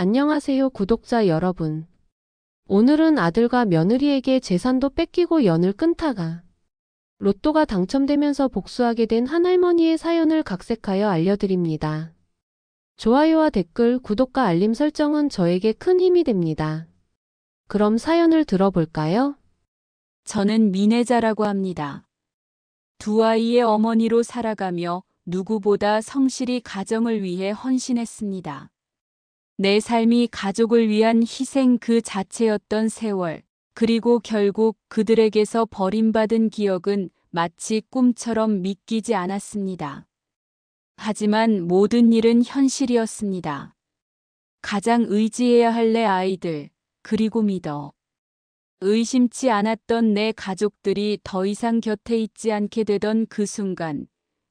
안녕하세요, 구독자 여러분. 오늘은 아들과 며느리에게 재산도 뺏기고 연을 끊다가 로또가 당첨되면서 복수하게 된 한 할머니의 사연을 각색하여 알려드립니다. 좋아요와 댓글, 구독과 알림 설정은 저에게 큰 힘이 됩니다. 그럼 사연을 들어볼까요? 저는 미네자라고 합니다. 두 아이의 어머니로 살아가며 누구보다 성실히 가정을 위해 헌신했습니다. 내 삶이 가족을 위한 희생 그 자체였던 세월, 그리고 결국 그들에게서 버림받은 기억은 마치 꿈처럼 믿기지 않았습니다. 하지만 모든 일은 현실이었습니다. 가장 의지해야 할 내 아이들, 그리고 믿어 의심치 않았던 내 가족들이 더 이상 곁에 있지 않게 되던 그 순간,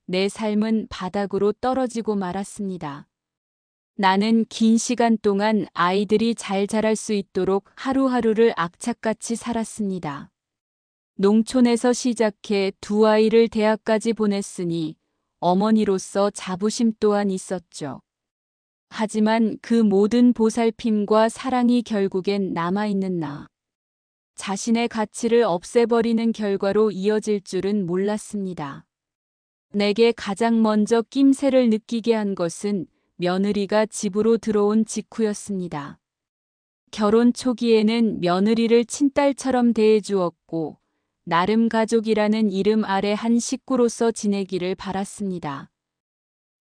내 삶은 바닥으로 떨어지고 말았습니다. 나는 긴 시간 동안 아이들이 잘 자랄 수 있도록 하루하루를 악착같이 살았습니다. 농촌에서 시작해 두 아이를 대학까지 보냈으니 어머니로서 자부심 또한 있었죠. 하지만 그 모든 보살핌과 사랑이 결국엔 남아있는 나 자신의 가치를 없애버리는 결과로 이어질 줄은 몰랐습니다. 내게 가장 먼저 낌새를 느끼게 한 것은 며느리가 집으로 들어온 직후였습니다. 결혼 초기에는 며느리를 친딸처럼 대해주었고, 나름 가족이라는 이름 아래 한 식구로서 지내기를 바랐습니다.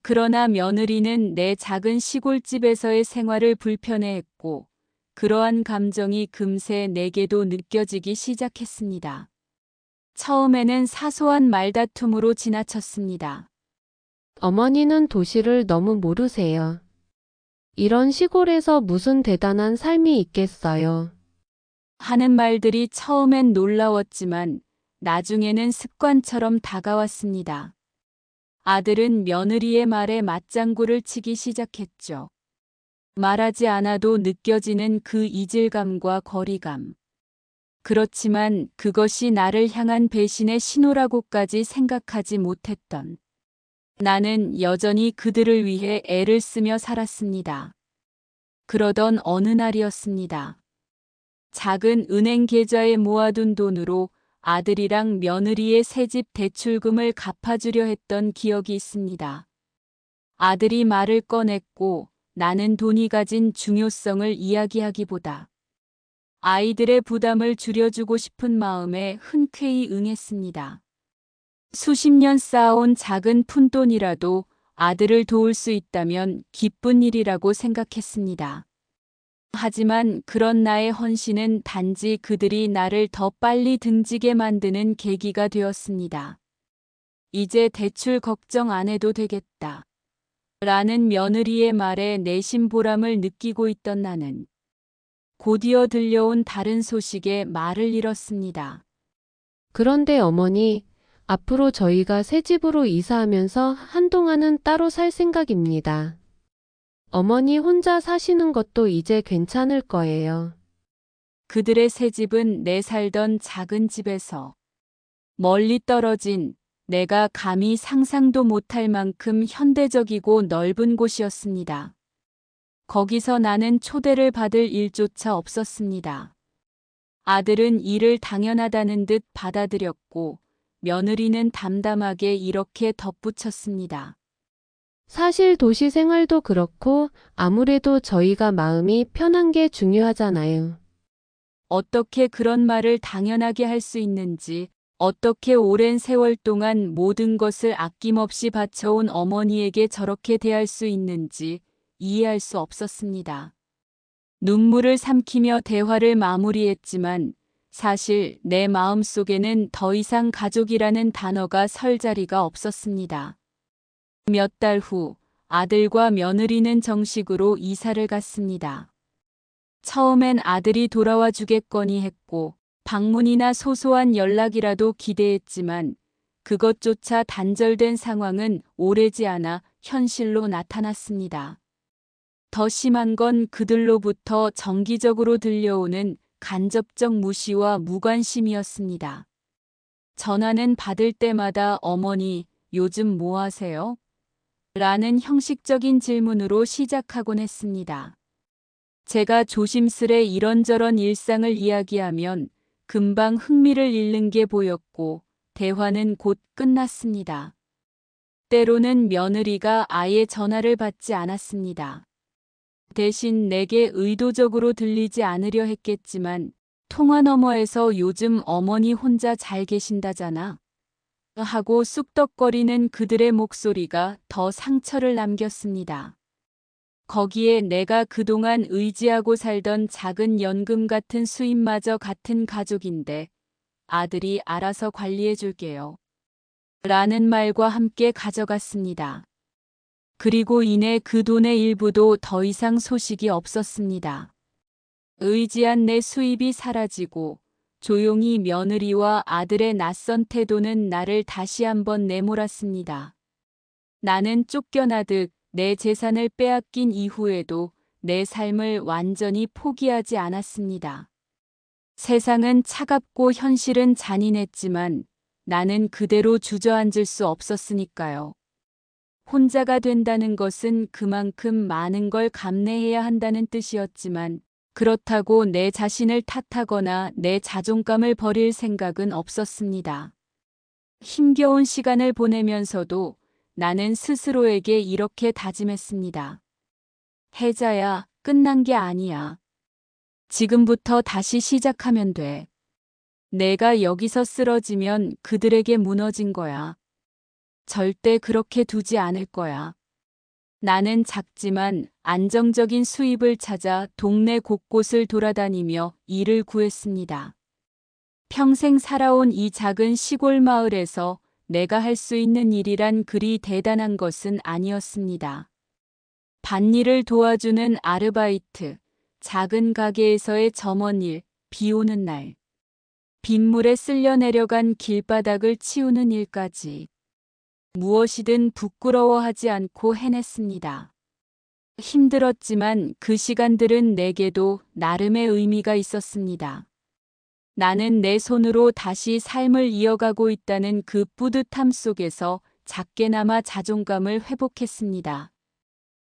그러나 며느리는 내 작은 시골집에서의 생활을 불편해했고, 그러한 감정이 금세 내게도 느껴지기 시작했습니다. 처음에는 사소한 말다툼으로 지나쳤습니다. 어머니는 도시를 너무 모르세요. 이런 시골에서 무슨 대단한 삶이 있겠어요. 하는 말들이 처음엔 놀라웠지만 나중에는 습관처럼 다가왔습니다. 아들은 며느리의 말에 맞장구를 치기 시작했죠. 말하지 않아도 느껴지는 그 이질감과 거리감. 그렇지만 그것이 나를 향한 배신의 신호라고까지 생각하지 못했던. 나는 여전히 그들을 위해 애를 쓰며 살았습니다. 그러던 어느 날이었습니다. 작은 은행 계좌에 모아둔 돈으로 아들이랑 며느리의 새집 대출금을 갚아주려 했던 기억이 있습니다. 아들이 말을 꺼냈고 나는 돈이 가진 중요성을 이야기하기보다 아이들의 부담을 줄여주고 싶은 마음에 흔쾌히 응했습니다. 수십 년 쌓아온 작은 푼돈이라도 아들을 도울 수 있다면 기쁜 일이라고 생각했습니다. 하지만 그런 나의 헌신은 단지 그들이 나를 더 빨리 등지게 만드는 계기가 되었습니다. 이제 대출 걱정 안 해도 되겠다. 라는 며느리의 말에 내심 보람을 느끼고 있던 나는 곧이어 들려온 다른 소식에 말을 잃었습니다. 그런데 어머니, 앞으로 저희가 새 집으로 이사하면서 한동안은 따로 살 생각입니다. 어머니 혼자 사시는 것도 이제 괜찮을 거예요. 그들의 새 집은 내 살던 작은 집에서 멀리 떨어진 내가 감히 상상도 못할 만큼 현대적이고 넓은 곳이었습니다. 거기서 나는 초대를 받을 일조차 없었습니다. 아들은 일을 당연하다는 듯 받아들였고 며느리는 담담하게 이렇게 덧붙였습니다. 사실 도시 생활도 그렇고 아무래도 저희가 마음이 편한 게 중요하잖아요. 어떻게 그런 말을 당연하게 할 수 있는지, 어떻게 오랜 세월 동안 모든 것을 아낌없이 바쳐온 어머니에게 저렇게 대할 수 있는지 이해할 수 없었습니다. 눈물을 삼키며 대화를 마무리했지만 사실 내 마음속에는 더 이상 가족이라는 단어가 설 자리가 없었습니다. 몇 달 후 아들과 며느리는 정식으로 이사를 갔습니다. 처음엔 아들이 돌아와 주겠거니 했고 방문이나 소소한 연락이라도 기대했지만 그것조차 단절된 상황은 오래지 않아 현실로 나타났습니다. 더 심한 건 그들로부터 정기적으로 들려오는 간접적 무시와 무관심이었습니다. 전화는 받을 때마다 어머니, 요즘 뭐 하세요? 라는 형식적인 질문으로 시작하곤 했습니다. 제가 조심스레 이런저런 일상을 이야기하면 금방 흥미를 잃는 게 보였고 대화는 곧 끝났습니다. 때로는 며느리가 아예 전화를 받지 않았습니다. 대신 내게 의도적으로 들리지 않으려 했겠지만 통화 너머에서 요즘 어머니 혼자 잘 계신다잖아 하고 쑥덕거리는 그들의 목소리가 더 상처를 남겼습니다. 거기에 내가 그동안 의지하고 살던 작은 연금 같은 수입마저 같은 가족인데 아들이 알아서 관리해 줄게요. 라는 말과 함께 가져갔습니다. 그리고 이내 그 돈의 일부도 더 이상 소식이 없었습니다. 의지한 내 수입이 사라지고 조용히 며느리와 아들의 낯선 태도는 나를 다시 한번 내몰았습니다. 나는 쫓겨나듯 내 재산을 빼앗긴 이후에도 내 삶을 완전히 포기하지 않았습니다. 세상은 차갑고 현실은 잔인했지만 나는 그대로 주저앉을 수 없었으니까요. 혼자가 된다는 것은 그만큼 많은 걸 감내해야 한다는 뜻이었지만 그렇다고 내 자신을 탓하거나 내 자존감을 버릴 생각은 없었습니다. 힘겨운 시간을 보내면서도 나는 스스로에게 이렇게 다짐했습니다. 혜자야, 끝난 게 아니야. 지금부터 다시 시작하면 돼. 내가 여기서 쓰러지면 그들에게 무너진 거야. 절대 그렇게 두지 않을 거야. 나는 작지만 안정적인 수입을 찾아 동네 곳곳을 돌아다니며 일을 구했습니다. 평생 살아온 이 작은 시골 마을에서 내가 할 수 있는 일이란 그리 대단한 것은 아니었습니다. 밭일을 도와주는 아르바이트, 작은 가게에서의 점원일, 비 오는 날, 빗물에 쓸려 내려간 길바닥을 치우는 일까지 무엇이든 부끄러워하지 않고 해냈습니다. 힘들었지만 그 시간들은 내게도 나름의 의미가 있었습니다. 나는 내 손으로 다시 삶을 이어가고 있다는 그 뿌듯함 속에서 작게나마 자존감을 회복했습니다.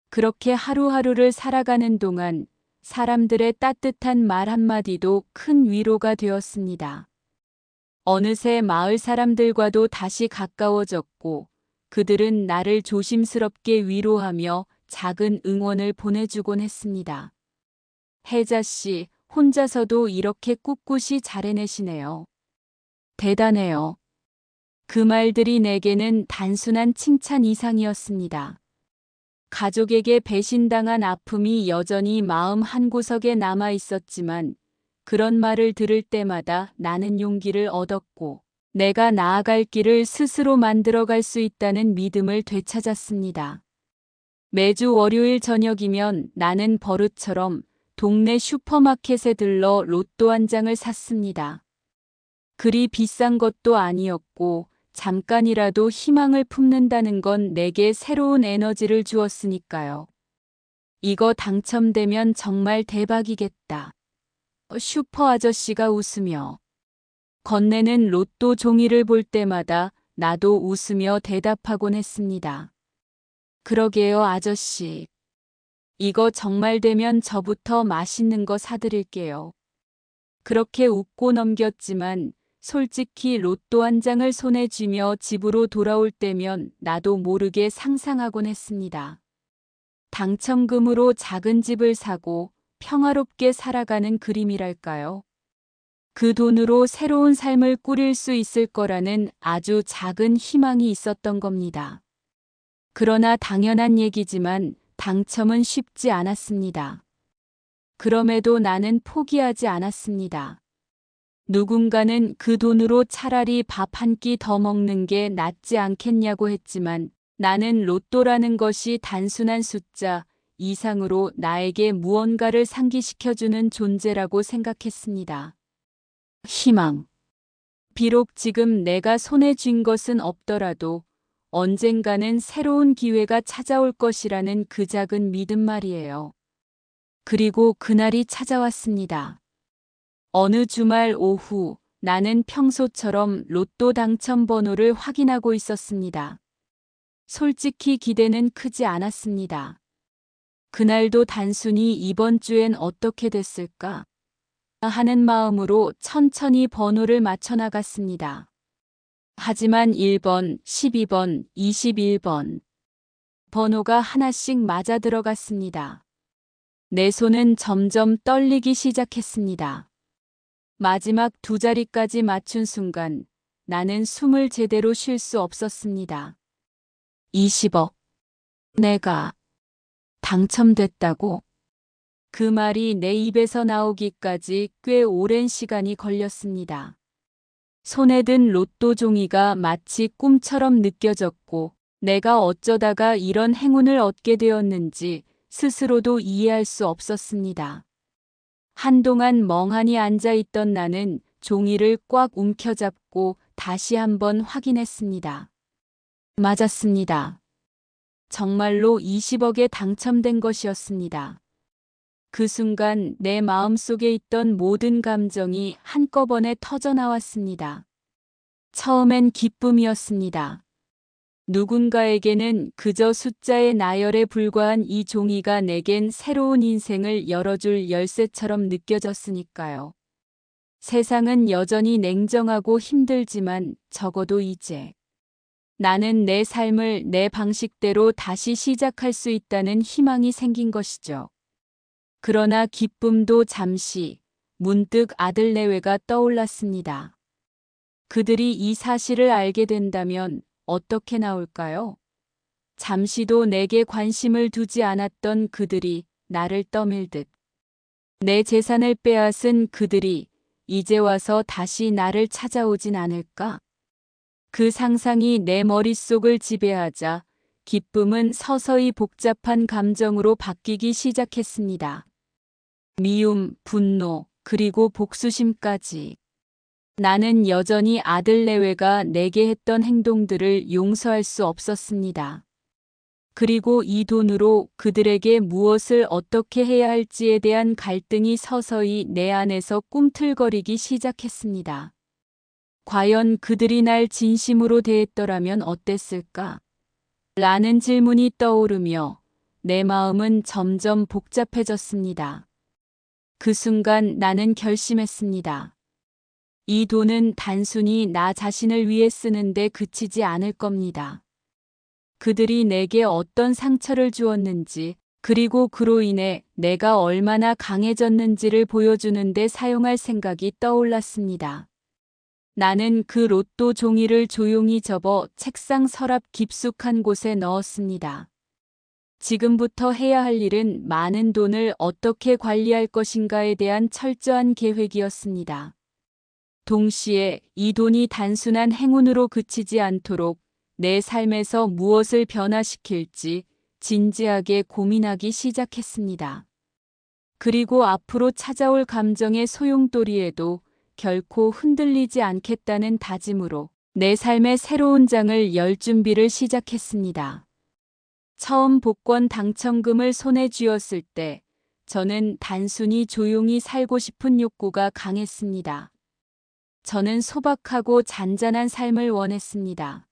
그렇게 하루하루를 살아가는 동안 사람들의 따뜻한 말 한마디도 큰 위로가 되었습니다. 어느새 마을 사람들과도 다시 가까워졌고 그들은 나를 조심스럽게 위로하며 작은 응원을 보내주곤 했습니다. 혜자 씨, 혼자서도 이렇게 꿋꿋이 잘 해내시네요. 대단해요. 그 말들이 내게는 단순한 칭찬 이상이었습니다. 가족에게 배신당한 아픔이 여전히 마음 한구석에 남아 있었지만 그런 말을 들을 때마다 나는 용기를 얻었고 내가 나아갈 길을 스스로 만들어갈 수 있다는 믿음을 되찾았습니다. 매주 월요일 저녁이면 나는 버릇처럼 동네 슈퍼마켓에 들러 로또 한 장을 샀습니다. 그리 비싼 것도 아니었고 잠깐이라도 희망을 품는다는 건 내게 새로운 에너지를 주었으니까요. 이거 당첨되면 정말 대박이겠다. 슈퍼 아저씨가 웃으며 건네는 로또 종이를 볼 때마다 나도 웃으며 대답하곤 했습니다. 그러게요, 아저씨. 이거 정말 되면 저부터 맛있는 거 사드릴게요. 그렇게 웃고 넘겼지만 솔직히 로또 한 장을 손에 쥐며 집으로 돌아올 때면 나도 모르게 상상하곤 했습니다. 당첨금으로 작은 집을 사고 평화롭게 살아가는 그림이랄까요? 그 돈으로 새로운 삶을 꾸릴 수 있을 거라는 아주 작은 희망이 있었던 겁니다. 그러나 당연한 얘기지만 당첨은 쉽지 않았습니다. 그럼에도 나는 포기하지 않았습니다. 누군가는 그 돈으로 차라리 밥 한 끼 더 먹는 게 낫지 않겠냐고 했지만 나는 로또라는 것이 단순한 숫자 이상으로 나에게 무언가를 상기시켜주는 존재라고 생각했습니다. 희망. 비록 지금 내가 손에 쥔 것은 없더라도 언젠가는 새로운 기회가 찾아올 것이라는 그 작은 믿음 말이에요. 그리고 그날이 찾아왔습니다. 어느 주말 오후 나는 평소처럼 로또 당첨 번호를 확인하고 있었습니다. 솔직히 기대는 크지 않았습니다. 그날도 단순히 이번 주엔 어떻게 됐을까 하는 마음으로 천천히 번호를 맞춰 나갔습니다. 하지만 1번, 12번, 21번 번호가 하나씩 맞아 들어갔습니다. 내 손은 점점 떨리기 시작했습니다. 마지막 두 자리까지 맞춘 순간 나는 숨을 제대로 쉴 수 없었습니다. 20억. 내가 당첨됐다고? 그 말이 내 입에서 나오기까지 꽤 오랜 시간이 걸렸습니다. 손에 든 로또 종이가 마치 꿈처럼 느껴졌고 내가 어쩌다가 이런 행운을 얻게 되었는지 스스로도 이해할 수 없었습니다. 한동안 멍하니 앉아 있던 나는 종이를 꽉 움켜잡고 다시 한번 확인했습니다. 맞았습니다. 정말로 20억에 당첨된 것이었습니다. 그 순간 내 마음속에 있던 모든 감정이 한꺼번에 터져나왔습니다. 처음엔 기쁨이었습니다. 누군가에게는 그저 숫자의 나열에 불과한 이 종이가 내겐 새로운 인생을 열어줄 열쇠처럼 느껴졌으니까요. 세상은 여전히 냉정하고 힘들지만 적어도 이제 나는 내 삶을 내 방식대로 다시 시작할 수 있다는 희망이 생긴 것이죠. 그러나 기쁨도 잠시, 문득 아들 내외가 떠올랐습니다. 그들이 이 사실을 알게 된다면 어떻게 나올까요? 잠시도 내게 관심을 두지 않았던 그들이 나를 떠밀듯 내 재산을 빼앗은 그들이 이제 와서 다시 나를 찾아오진 않을까? 그 상상이 내 머릿속을 지배하자 기쁨은 서서히 복잡한 감정으로 바뀌기 시작했습니다. 미움, 분노, 그리고 복수심까지. 나는 여전히 아들 내외가 내게 했던 행동들을 용서할 수 없었습니다. 그리고 이 돈으로 그들에게 무엇을 어떻게 해야 할지에 대한 갈등이 서서히 내 안에서 꿈틀거리기 시작했습니다. 과연 그들이 날 진심으로 대했더라면 어땠을까? 라는 질문이 떠오르며 내 마음은 점점 복잡해졌습니다. 그 순간 나는 결심했습니다. 이 돈은 단순히 나 자신을 위해 쓰는데 그치지 않을 겁니다. 그들이 내게 어떤 상처를 주었는지, 그리고 그로 인해 내가 얼마나 강해졌는지를 보여주는데 사용할 생각이 떠올랐습니다. 나는 그 로또 종이를 조용히 접어 책상 서랍 깊숙한 곳에 넣었습니다. 지금부터 해야 할 일은 많은 돈을 어떻게 관리할 것인가에 대한 철저한 계획이었습니다. 동시에 이 돈이 단순한 행운으로 그치지 않도록 내 삶에서 무엇을 변화시킬지 진지하게 고민하기 시작했습니다. 그리고 앞으로 찾아올 감정의 소용돌이에도 결코 흔들리지 않겠다는 다짐으로 내 삶의 새로운 장을 열 준비를 시작했습니다. 처음 복권 당첨금을 손에 쥐었을 때 저는 단순히 조용히 살고 싶은 욕구가 강했습니다. 저는 소박하고 잔잔한 삶을 원했습니다.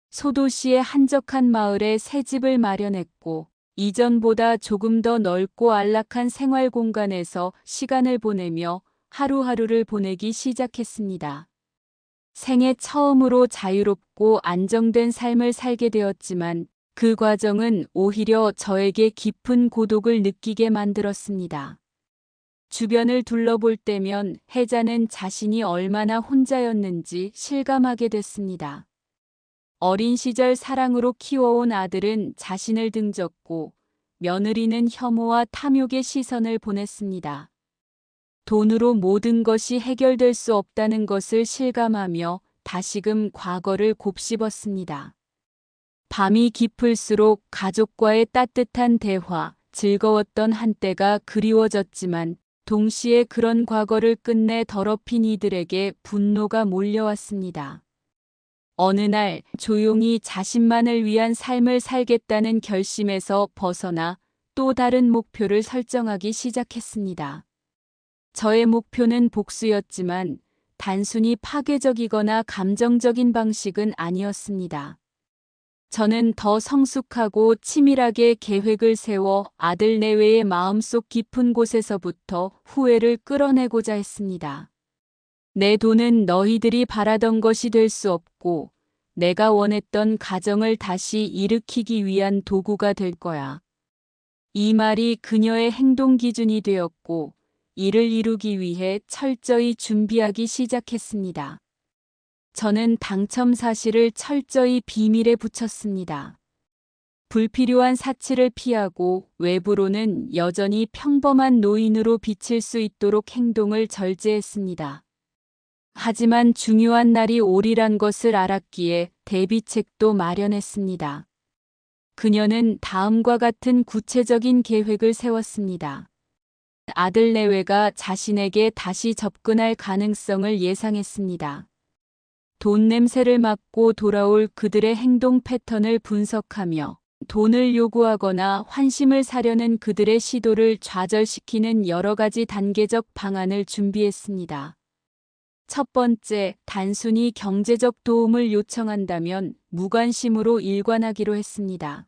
소도시의 한적한 마을에 새 집을 마련했고 이전보다 조금 더 넓고 안락한 생활 공간에서 시간을 보내며 하루하루를 보내기 시작했습니다. 생애 처음으로 자유롭고 안정된 삶을 살게 되었지만 그 과정은 오히려 저에게 깊은 고독을 느끼게 만들었습니다. 주변을 둘러볼 때면 혜자는 자신이 얼마나 혼자였는지 실감하게 됐습니다. 어린 시절 사랑으로 키워온 아들은 자신을 등졌고 며느리는 혐오와 탐욕의 시선을 보냈습니다. 돈으로 모든 것이 해결될 수 없다는 것을 실감하며 다시금 과거를 곱씹었습니다. 밤이 깊을수록 가족과의 따뜻한 대화, 즐거웠던 한때가 그리워졌지만 동시에 그런 과거를 끝내 더럽힌 이들에게 분노가 몰려왔습니다. 어느 날 조용히 자신만을 위한 삶을 살겠다는 결심에서 벗어나 또 다른 목표를 설정하기 시작했습니다. 저의 목표는 복수였지만 단순히 파괴적이거나 감정적인 방식은 아니었습니다. 저는 더 성숙하고 치밀하게 계획을 세워 아들 내외의 마음속 깊은 곳에서부터 후회를 끌어내고자 했습니다. 내 돈은 너희들이 바라던 것이 될 수 없고 내가 원했던 가정을 다시 일으키기 위한 도구가 될 거야. 이 말이 그녀의 행동 기준이 되었고 이를 이루기 위해 철저히 준비하기 시작했습니다. 저는 당첨 사실을 철저히 비밀에 붙였습니다. 불필요한 사치를 피하고 외부로는 여전히 평범한 노인으로 비칠 수 있도록 행동을 절제했습니다. 하지만 중요한 날이 오리란 것을 알았기에 대비책도 마련했습니다. 그녀는 다음과 같은 구체적인 계획을 세웠습니다. 아들 내외가 자신에게 다시 접근할 가능성을 예상했습니다. 돈 냄새를 맡고 돌아올 그들의 행동 패턴을 분석하며 돈을 요구하거나 환심을 사려는 그들의 시도를 좌절시키는 여러 가지 단계적 방안을 준비했습니다. 첫 번째, 단순히 경제적 도움을 요청한다면 무관심으로 일관하기로 했습니다.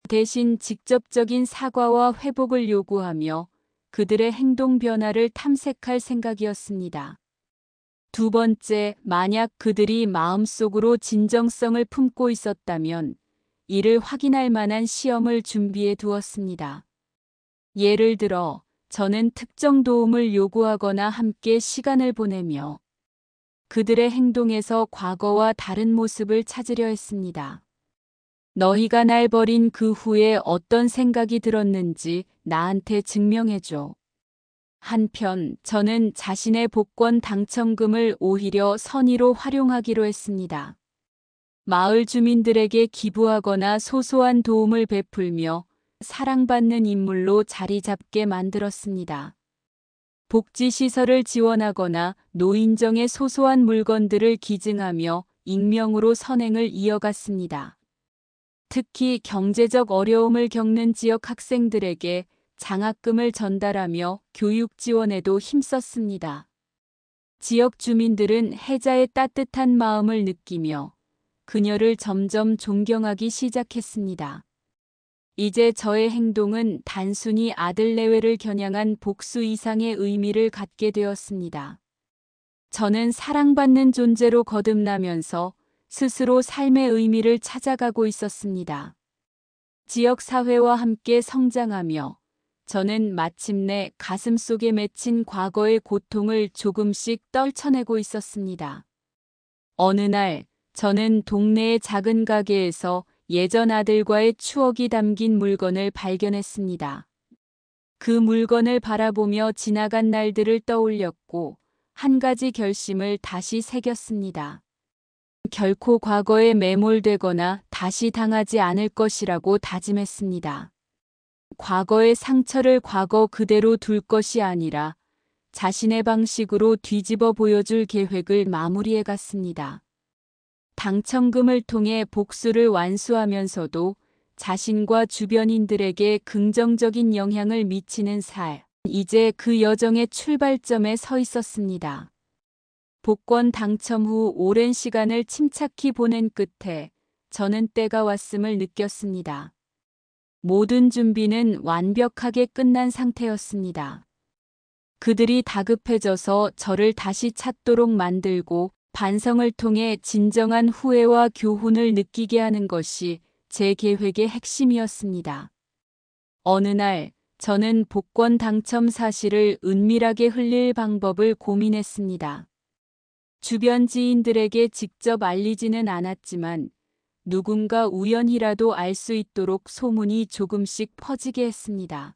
대신 직접적인 사과와 회복을 요구하며 그들의 행동 변화를 탐색할 생각이었습니다. 두 번째, 만약 그들이 마음속으로 진정성을 품고 있었다면 이를 확인할 만한 시험을 준비해 두었습니다. 예를 들어, 저는 특정 도움을 요구하거나 함께 시간을 보내며 그들의 행동에서 과거와 다른 모습을 찾으려 했습니다. 너희가 날 버린 그 후에 어떤 생각이 들었는지 나한테 증명해줘. 한편 저는 자신의 복권 당첨금을 오히려 선의로 활용하기로 했습니다. 마을 주민들에게 기부하거나 소소한 도움을 베풀며 사랑받는 인물로 자리 잡게 만들었습니다. 복지시설을 지원하거나 노인정의 소소한 물건들을 기증하며 익명으로 선행을 이어갔습니다. 특히 경제적 어려움을 겪는 지역 학생들에게 장학금을 전달하며 교육 지원에도 힘썼습니다. 지역 주민들은 혜자의 따뜻한 마음을 느끼며 그녀를 점점 존경하기 시작했습니다. 이제 저의 행동은 단순히 아들 내외를 겨냥한 복수 이상의 의미를 갖게 되었습니다. 저는 사랑받는 존재로 거듭나면서 스스로 삶의 의미를 찾아가고 있었습니다. 지역 사회와 함께 성장하며 저는 마침내 가슴속에 맺힌 과거의 고통을 조금씩 떨쳐내고 있었습니다. 어느 날 저는 동네의 작은 가게에서 예전 아들과의 추억이 담긴 물건을 발견했습니다. 그 물건을 바라보며 지나간 날들을 떠올렸고 한 가지 결심을 다시 새겼습니다. 결코 과거에 매몰되거나 다시 당하지 않을 것이라고 다짐했습니다. 과거의 상처를 과거 그대로 둘 것이 아니라 자신의 방식으로 뒤집어 보여줄 계획을 마무리해 갔습니다. 당첨금을 통해 복수를 완수하면서도 자신과 주변인들에게 긍정적인 영향을 미치는 살. 이제 그 여정의 출발점에 서 있었습니다. 복권 당첨 후 오랜 시간을 침착히 보낸 끝에 저는 때가 왔음을 느꼈습니다. 모든 준비는 완벽하게 끝난 상태였습니다. 그들이 다급해져서 저를 다시 찾도록 만들고 반성을 통해 진정한 후회와 교훈을 느끼게 하는 것이 제 계획의 핵심이었습니다. 어느 날 저는 복권 당첨 사실을 은밀하게 흘릴 방법을 고민했습니다. 주변 지인들에게 직접 알리지는 않았지만 누군가 우연히라도 알 수 있도록 소문이 조금씩 퍼지게 했습니다.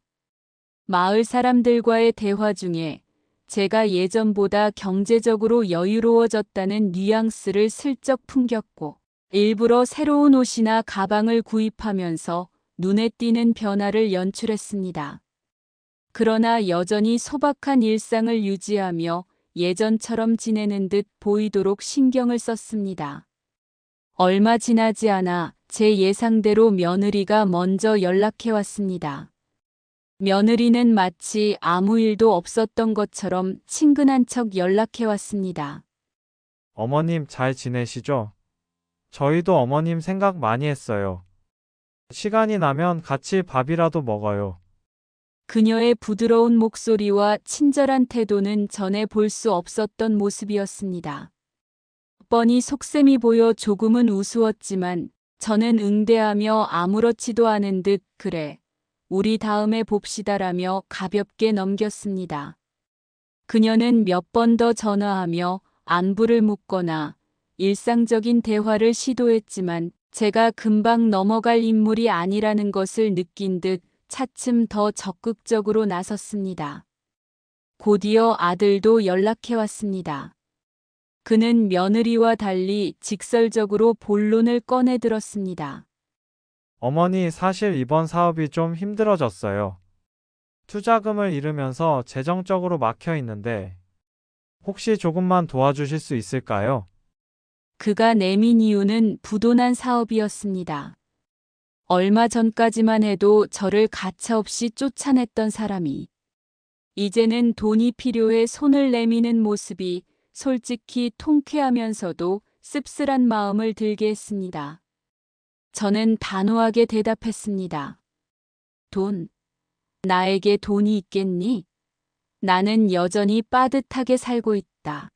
마을 사람들과의 대화 중에 제가 예전보다 경제적으로 여유로워졌다는 뉘앙스를 슬쩍 풍겼고 일부러 새로운 옷이나 가방을 구입하면서 눈에 띄는 변화를 연출했습니다. 그러나 여전히 소박한 일상을 유지하며 예전처럼 지내는 듯 보이도록 신경을 썼습니다. 얼마 지나지 않아 제 예상대로 며느리가 먼저 연락해 왔습니다. 며느리는 마치 아무 일도 없었던 것처럼 친근한 척 연락해 왔습니다. 어머님 잘 지내시죠? 저희도 어머님 생각 많이 했어요. 시간이 나면 같이 밥이라도 먹어요. 그녀의 부드러운 목소리와 친절한 태도는 전에 볼 수 없었던 모습이었습니다. 뻔히 속셈이 보여 조금은 우스웠지만 저는 응대하며 아무렇지도 않은 듯 그래, 우리 다음에 봅시다라며 가볍게 넘겼습니다. 그녀는 몇 번 더 전화하며 안부를 묻거나 일상적인 대화를 시도했지만 제가 금방 넘어갈 인물이 아니라는 것을 느낀 듯 차츰 더 적극적으로 나섰습니다. 곧이어 아들도 연락해 왔습니다. 그는 며느리와 달리 직설적으로 본론을 꺼내 들었습니다. 어머니, 사실 이번 사업이 좀 힘들어졌어요. 투자금을 잃으면서 재정적으로 막혀 있는데 혹시 조금만 도와주실 수 있을까요? 그가 내민 이유는 부도난 사업이었습니다. 얼마 전까지만 해도 저를 가차없이 쫓아냈던 사람이 이제는 돈이 필요해 손을 내미는 모습이 솔직히 통쾌하면서도 씁쓸한 마음을 들게 했습니다. 저는 단호하게 대답했습니다. 돈, 나에게 돈이 있겠니? 나는 여전히 빠듯하게 살고 있다.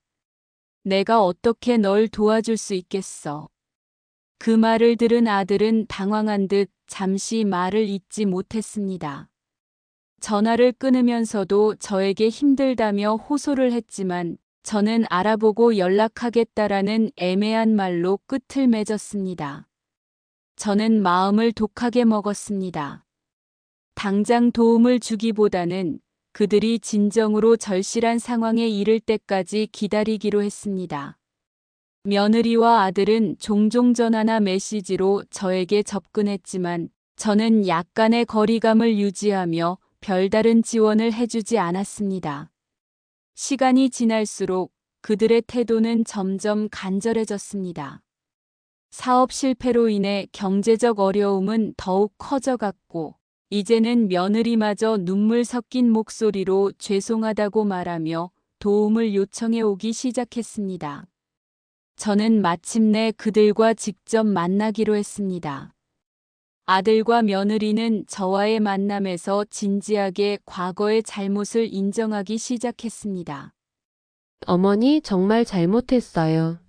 내가 어떻게 널 도와줄 수 있겠어? 그 말을 들은 아들은 당황한 듯 잠시 말을 잇지 못했습니다. 전화를 끊으면서도 저에게 힘들다며 호소를 했지만 저는 알아보고 연락하겠다라는 애매한 말로 끝을 맺었습니다. 저는 마음을 독하게 먹었습니다. 당장 도움을 주기보다는 그들이 진정으로 절실한 상황에 이를 때까지 기다리기로 했습니다. 며느리와 아들은 종종 전화나 메시지로 저에게 접근했지만 저는 약간의 거리감을 유지하며 별다른 지원을 해주지 않았습니다. 시간이 지날수록 그들의 태도는 점점 간절해졌습니다. 사업 실패로 인해 경제적 어려움은 더욱 커져갔고 이제는 며느리마저 눈물 섞인 목소리로 죄송하다고 말하며 도움을 요청해 오기 시작했습니다. 저는 마침내 그들과 직접 만나기로 했습니다. 아들과 며느리는 저와의 만남에서 진지하게 과거의 잘못을 인정하기 시작했습니다. 어머니 정말 잘못했어요.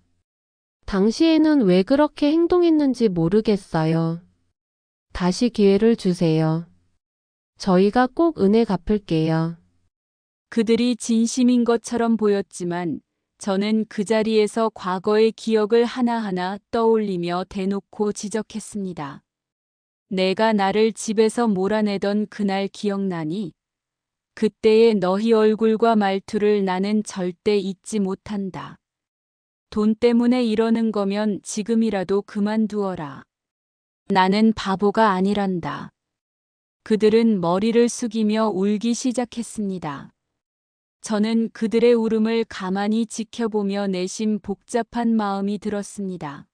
당시에는 왜 그렇게 행동했는지 모르겠어요. 다시 기회를 주세요. 저희가 꼭 은혜 갚을게요. 그들이 진심인 것처럼 보였지만 저는 그 자리에서 과거의 기억을 하나하나 떠올리며 대놓고 지적했습니다. 내가 나를 집에서 몰아내던 그날 기억나니? 그때의 너희 얼굴과 말투를 나는 절대 잊지 못한다. 돈 때문에 이러는 거면 지금이라도 그만두어라. 나는 바보가 아니란다. 그들은 머리를 숙이며 울기 시작했습니다. 저는 그들의 울음을 가만히 지켜보며 내심 복잡한 마음이 들었습니다.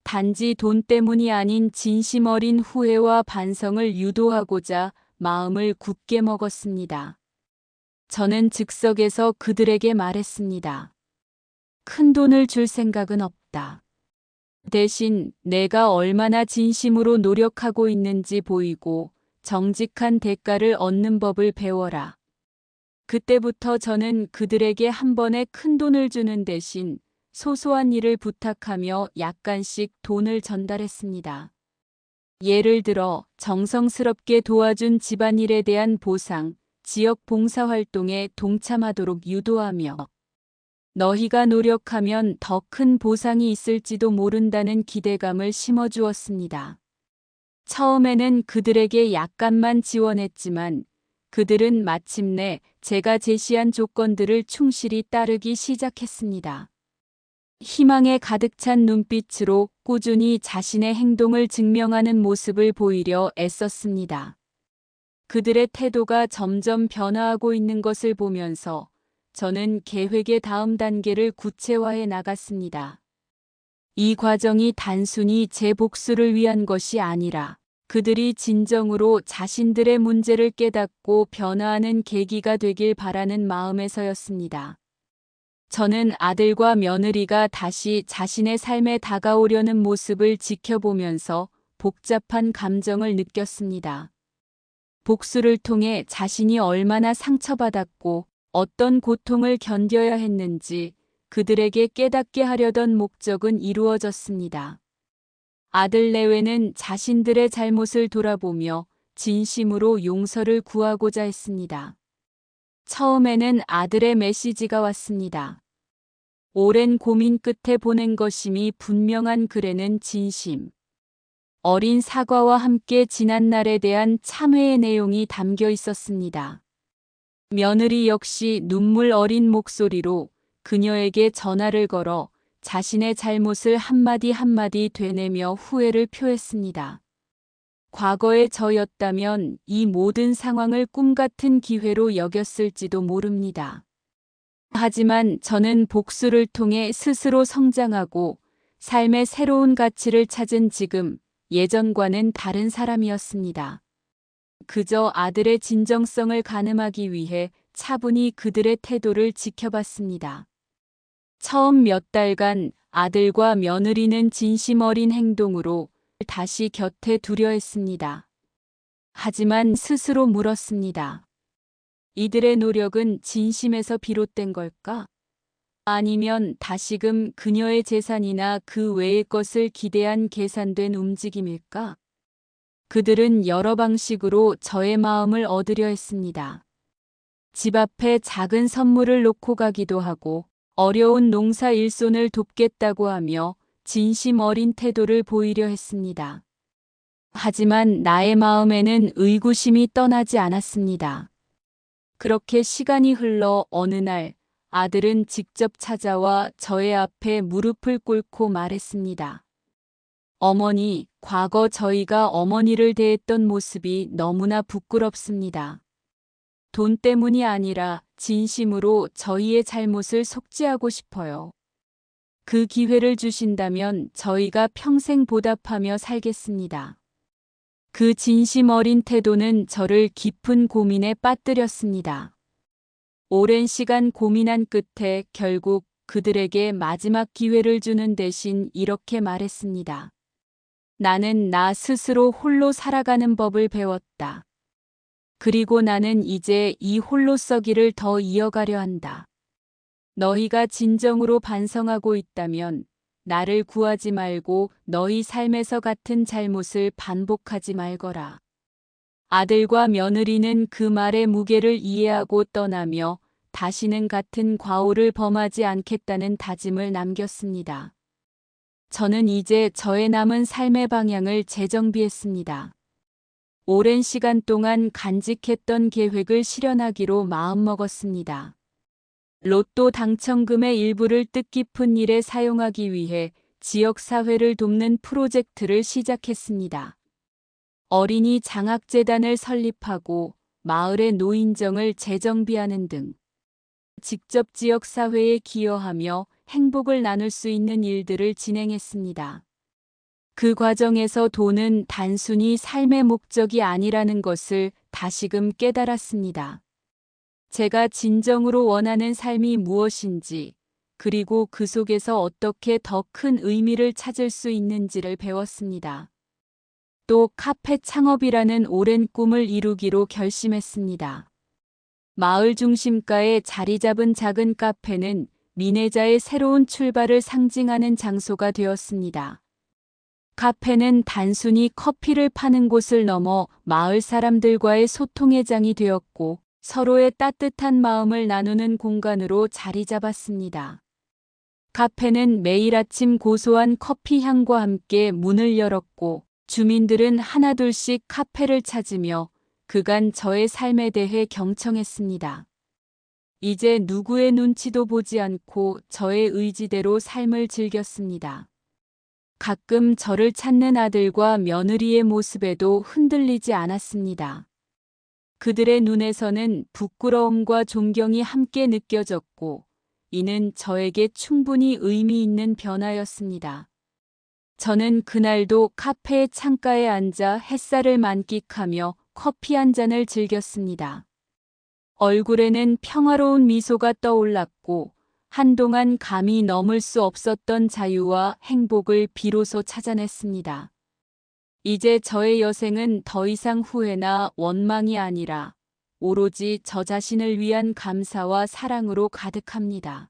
단지 돈 때문이 아닌 진심 어린 후회와 반성을 유도하고자 마음을 굳게 먹었습니다. 저는 즉석에서 그들에게 말했습니다. 큰 돈을 줄 생각은 없다. 대신 내가 얼마나 진심으로 노력하고 있는지 보이고 정직한 대가를 얻는 법을 배워라. 그때부터 저는 그들에게 한 번에 큰 돈을 주는 대신 소소한 일을 부탁하며 약간씩 돈을 전달했습니다. 예를 들어 정성스럽게 도와준 집안일에 대한 보상, 지역 봉사활동에 동참하도록 유도하며 너희가 노력하면 더 큰 보상이 있을지도 모른다는 기대감을 심어주었습니다. 처음에는 그들에게 약간만 지원했지만 그들은 마침내 제가 제시한 조건들을 충실히 따르기 시작했습니다. 희망에 가득 찬 눈빛으로 꾸준히 자신의 행동을 증명하는 모습을 보이려 애썼습니다. 그들의 태도가 점점 변화하고 있는 것을 보면서 저는 계획의 다음 단계를 구체화해 나갔습니다. 이 과정이 단순히 제 복수를 위한 것이 아니라 그들이 진정으로 자신들의 문제를 깨닫고 변화하는 계기가 되길 바라는 마음에서였습니다. 저는 아들과 며느리가 다시 자신의 삶에 다가오려는 모습을 지켜보면서 복잡한 감정을 느꼈습니다. 복수를 통해 자신이 얼마나 상처받았고 어떤 고통을 견뎌야 했는지 그들에게 깨닫게 하려던 목적은 이루어졌습니다. 아들 내외는 자신들의 잘못을 돌아보며 진심으로 용서를 구하고자 했습니다. 처음에는 아들의 메시지가 왔습니다. 오랜 고민 끝에 보낸 것임이 분명한 글에는 진심, 어린 사과와 함께 지난날에 대한 참회의 내용이 담겨 있었습니다. 며느리 역시 눈물 어린 목소리로 그녀에게 전화를 걸어 자신의 잘못을 한마디 한마디 되뇌며 후회를 표했습니다. 과거의 저였다면 이 모든 상황을 꿈 같은 기회로 여겼을지도 모릅니다. 하지만 저는 복수를 통해 스스로 성장하고 삶의 새로운 가치를 찾은 지금 예전과는 다른 사람이었습니다. 그저 아들의 진정성을 가늠하기 위해 차분히 그들의 태도를 지켜봤습니다. 처음 몇 달간 아들과 며느리는 진심 어린 행동으로 다시 곁에 두려 했습니다. 하지만 스스로 물었습니다. 이들의 노력은 진심에서 비롯된 걸까? 아니면 다시금 그녀의 재산이나 그 외의 것을 기대한 계산된 움직임일까? 그들은 여러 방식으로 저의 마음을 얻으려 했습니다. 집 앞에 작은 선물을 놓고 가기도 하고 어려운 농사 일손을 돕겠다고 하며 진심 어린 태도를 보이려 했습니다. 하지만 나의 마음에는 의구심이 떠나지 않았습니다. 그렇게 시간이 흘러 어느 날 아들은 직접 찾아와 저의 앞에 무릎을 꿇고 말했습니다. 어머니, 과거 저희가 어머니를 대했던 모습이 너무나 부끄럽습니다. 돈 때문이 아니라 진심으로 저희의 잘못을 속죄하고 싶어요. 그 기회를 주신다면 저희가 평생 보답하며 살겠습니다. 그 진심 어린 태도는 저를 깊은 고민에 빠뜨렸습니다. 오랜 시간 고민한 끝에 결국 그들에게 마지막 기회를 주는 대신 이렇게 말했습니다. 나는 나 스스로 홀로 살아가는 법을 배웠다. 그리고 나는 이제 이 홀로서기를 더 이어가려 한다. 너희가 진정으로 반성하고 있다면 나를 구하지 말고 너희 삶에서 같은 잘못을 반복하지 말거라. 아들과 며느리는 그 말의 무게를 이해하고 떠나며 다시는 같은 과오를 범하지 않겠다는 다짐을 남겼습니다. 저는 이제 저의 남은 삶의 방향을 재정비했습니다. 오랜 시간 동안 간직했던 계획을 실현하기로 마음먹었습니다. 로또 당첨금의 일부를 뜻깊은 일에 사용하기 위해 지역사회를 돕는 프로젝트를 시작했습니다. 어린이 장학재단을 설립하고 마을의 노인정을 재정비하는 등 직접 지역사회에 기여하며 행복을 나눌 수 있는 일들을 진행했습니다. 그 과정에서 돈은 단순히 삶의 목적이 아니라는 것을 다시금 깨달았습니다. 제가 진정으로 원하는 삶이 무엇인지, 그리고 그 속에서 어떻게 더 큰 의미를 찾을 수 있는지를 배웠습니다. 또 카페 창업이라는 오랜 꿈을 이루기로 결심했습니다. 마을 중심가에 자리 잡은 작은 카페는 미네자의 새로운 출발을 상징하는 장소가 되었습니다. 카페는 단순히 커피를 파는 곳을 넘어 마을 사람들과의 소통의 장이 되었고 서로의 따뜻한 마음을 나누는 공간으로 자리 잡았습니다. 카페는 매일 아침 고소한 커피 향과 함께 문을 열었고 주민들은 하나둘씩 카페를 찾으며 그간 저의 삶에 대해 경청했습니다. 이제 누구의 눈치도 보지 않고 저의 의지대로 삶을 즐겼습니다. 가끔 저를 찾는 아들과 며느리의 모습에도 흔들리지 않았습니다. 그들의 눈에서는 부끄러움과 존경이 함께 느껴졌고, 이는 저에게 충분히 의미 있는 변화였습니다. 저는 그날도 카페의 창가에 앉아 햇살을 만끽하며 커피 한 잔을 즐겼습니다. 얼굴에는 평화로운 미소가 떠올랐고, 한동안 감히 넘을 수 없었던 자유와 행복을 비로소 찾아냈습니다. 이제 저의 여생은 더 이상 후회나 원망이 아니라 오로지 저 자신을 위한 감사와 사랑으로 가득합니다.